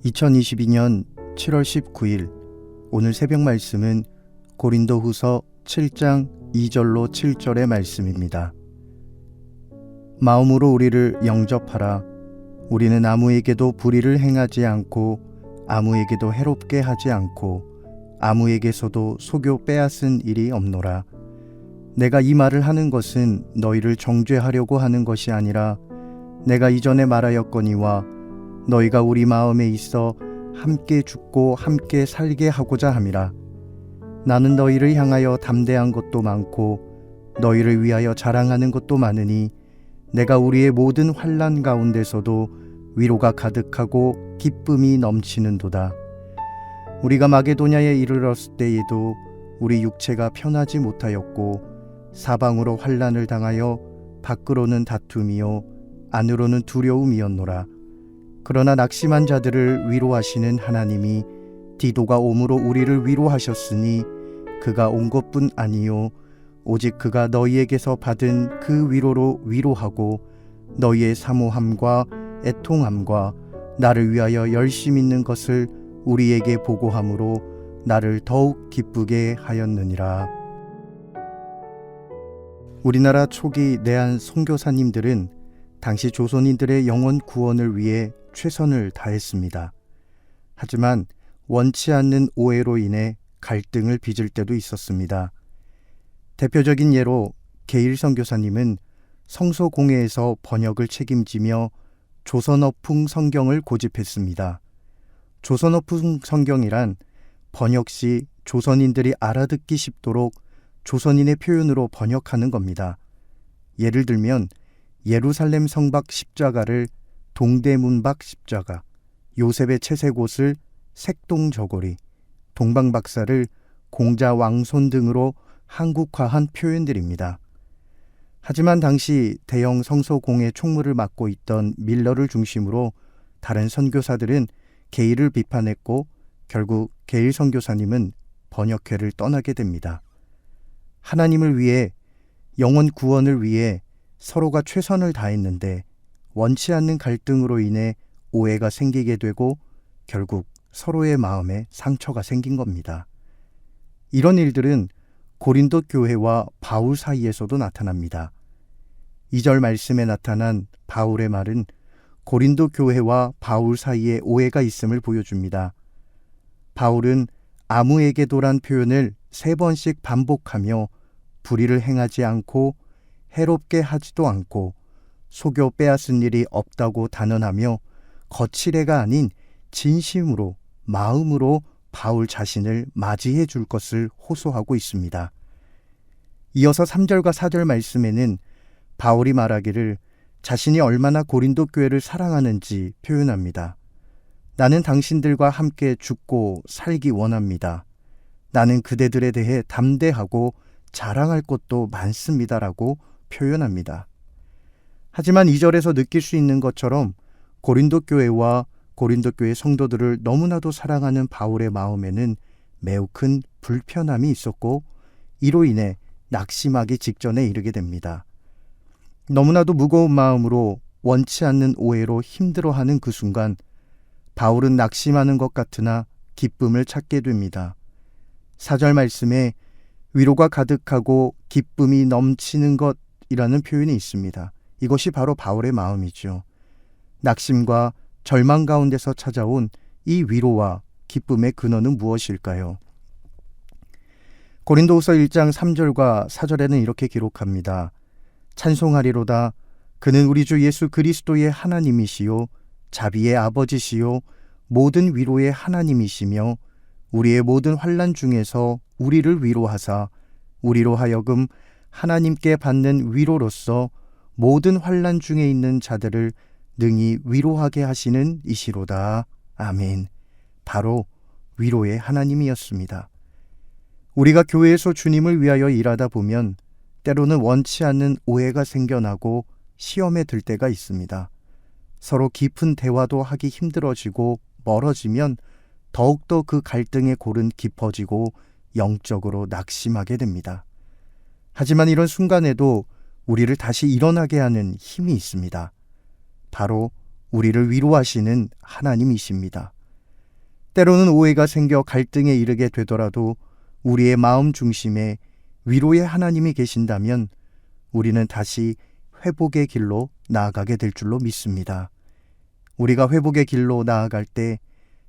2022년 7월 19일 오늘 새벽 말씀은 고린도후서 7장 2절로 7절의 말씀입니다. 마음으로 우리를 영접하라. 우리는 아무에게도 불의를 행하지 않고 아무에게도 해롭게 하지 않고 아무에게서도 속여 빼앗은 일이 없노라. 내가 이 말을 하는 것은 너희를 정죄하려고 하는 것이 아니라 내가 이전에 말하였거니와 너희가 우리 마음에 있어 함께 죽고 함께 살게 하고자 함이라. 나는 너희를 향하여 담대한 것도 많고 너희를 위하여 자랑하는 것도 많으니 내가 우리의 모든 환난 가운데서도 위로가 가득하고 기쁨이 넘치는도다. 우리가 마게도냐에 이르렀을 때에도 우리 육체가 편하지 못하였고 사방으로 환난을 당하여 밖으로는 다툼이요 안으로는 두려움이었노라. 그러나 낙심한 자들을 위로하시는 하나님이 디도가 옴으로 우리를 위로하셨으니 그가 온 것뿐 아니요 오직 그가 너희에게서 받은 그 위로로 위로하고 너희의 사모함과 애통함과 나를 위하여 열심 있는 것을 우리에게 보고함으로 나를 더욱 기쁘게 하였느니라. 우리나라 초기 내한 선교사님들은 당시 조선인들의 영혼 구원을 위해 최선을 다했습니다. 하지만 원치 않는 오해로 인해 갈등을 빚을 때도 있었습니다. 대표적인 예로 게일 선교사님은 성서공회에서 번역을 책임지며 조선어풍 성경을 고집했습니다. 조선어풍 성경이란 번역 시 조선인들이 알아듣기 쉽도록 조선인의 표현으로 번역하는 겁니다. 예를 들면 예루살렘 성박 십자가를 동대문박 십자가, 요셉의 채색옷을 색동저고리, 동방박사를 공자왕손 등으로 한국화한 표현들입니다. 하지만 당시 대형 성서공회 총무를 맡고 있던 밀러를 중심으로 다른 선교사들은 게일을 비판했고 결국 게일 선교사님은 번역회를 떠나게 됩니다. 하나님을 위해 영혼 구원을 위해 서로가 최선을 다했는데 원치 않는 갈등으로 인해 오해가 생기게 되고 결국 서로의 마음에 상처가 생긴 겁니다. 이런 일들은 고린도 교회와 바울 사이에서도 나타납니다. 2절 말씀에 나타난 바울의 말은 고린도 교회와 바울 사이에 오해가 있음을 보여줍니다. 바울은 아무에게도란 표현을 3번씩 반복하며 불의를 행하지 않고 해롭게 하지도 않고 속여 빼앗은 일이 없다고 단언하며 거칠애가 아닌 진심으로 마음으로 바울 자신을 맞이해 줄 것을 호소하고 있습니다. 이어서 3절과 4절 말씀에는 바울이 말하기를 자신이 얼마나 고린도 교회를 사랑하는지 표현합니다. 나는 당신들과 함께 죽고 살기 원합니다. 나는 그대들에 대해 담대하고 자랑할 것도 많습니다라고 표현합니다. 하지만 2절에서 느낄 수 있는 것처럼 고린도 교회와 고린도 교회 성도들을 너무나도 사랑하는 바울의 마음에는 매우 큰 불편함이 있었고 이로 인해 낙심하기 직전에 이르게 됩니다. 너무나도 무거운 마음으로 원치 않는 오해로 힘들어하는 그 순간 바울은 낙심하는 것 같으나 기쁨을 찾게 됩니다. 4절 말씀에 위로가 가득하고 기쁨이 넘치는 것이라는 표현이 있습니다. 이것이 바로 바울의 마음이죠. 낙심과 절망 가운데서 찾아온 이 위로와 기쁨의 근원은 무엇일까요? 고린도후서 1장 3절과 4절에는 이렇게 기록합니다. 찬송하리로다. 그는 우리 주 예수 그리스도의 하나님이시요 자비의 아버지시요 모든 위로의 하나님이시며 우리의 모든 환난 중에서 우리를 위로하사 우리로 하여금 하나님께 받는 위로로서 모든 환난 중에 있는 자들을 능히 위로하게 하시는 이시로다. 아멘. 바로 위로의 하나님이었습니다. 우리가 교회에서 주님을 위하여 일하다 보면 때로는 원치 않는 오해가 생겨나고 시험에 들 때가 있습니다. 서로 깊은 대화도 하기 힘들어지고 멀어지면 더욱더 그 갈등의 골은 깊어지고 영적으로 낙심하게 됩니다. 하지만 이런 순간에도 우리를 다시 일어나게 하는 힘이 있습니다. 바로 우리를 위로하시는 하나님이십니다. 때로는 오해가 생겨 갈등에 이르게 되더라도 우리의 마음 중심에 위로의 하나님이 계신다면 우리는 다시 회복의 길로 나아가게 될 줄로 믿습니다. 우리가 회복의 길로 나아갈 때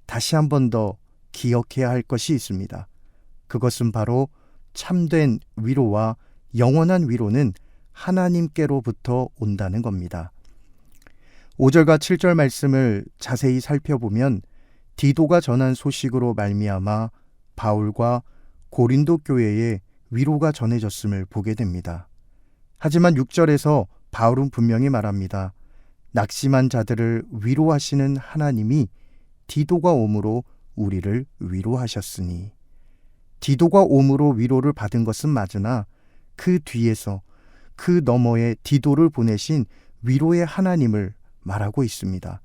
다시 한 번 더 기억해야 할 것이 있습니다. 그것은 바로 참된 위로와 영원한 위로는 하나님께로부터 온다는 겁니다. 5절과 7절 말씀을 자세히 살펴보면 디도가 전한 소식으로 말미암아 바울과 고린도 교회에 위로가 전해졌음을 보게 됩니다. 하지만 6절에서 바울은 분명히 말합니다. 낙심한 자들을 위로하시는 하나님이 디도가 옴으로 우리를 위로하셨으니. 디도가 옴으로 위로를 받은 것은 맞으나 그 뒤에서 그 너머에 디도를 보내신 위로의 하나님을 말하고 있습니다.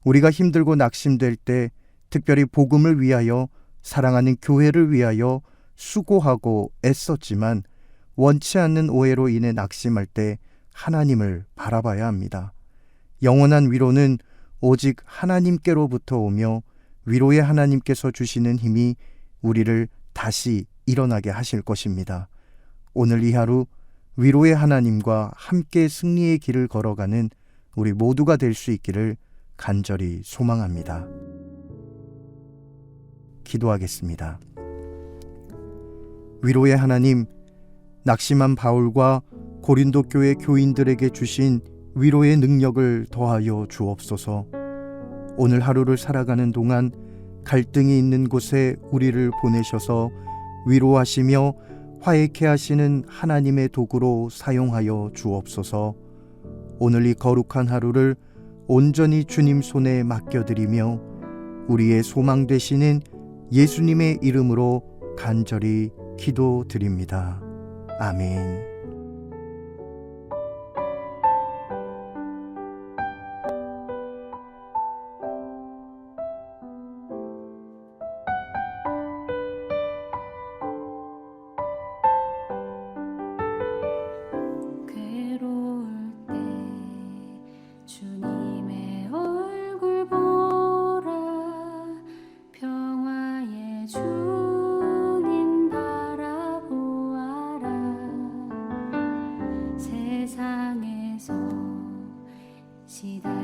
우리가 힘들고 낙심될 때 특별히 복음을 위하여 사랑하는 교회를 위하여 수고하고 애썼지만 원치 않는 오해로 인해 낙심할 때 하나님을 바라봐야 합니다. 영원한 위로는 오직 하나님께로부터 오며 위로의 하나님께서 주시는 힘이 우리를 다시 일어나게 하실 것입니다. 오늘 이 하루 위로의 하나님과 함께 승리의 길을 걸어가는 우리 모두가 될 수 있기를 간절히 소망합니다. 기도하겠습니다. 위로의 하나님, 낙심한 바울과 고린도 교회 교인들에게 주신 위로의 능력을 더하여 주옵소서. 오늘 하루를 살아가는 동안 갈등이 있는 곳에 우리를 보내셔서 위로하시며 화해케 하시는 하나님의 도구로 사용하여 주옵소서. 오늘 이 거룩한 하루를 온전히 주님 손에 맡겨드리며 우리의 소망 되시는 예수님의 이름으로 간절히 기도드립니다. 아멘. 주님 바라보아라. 세상에서 시다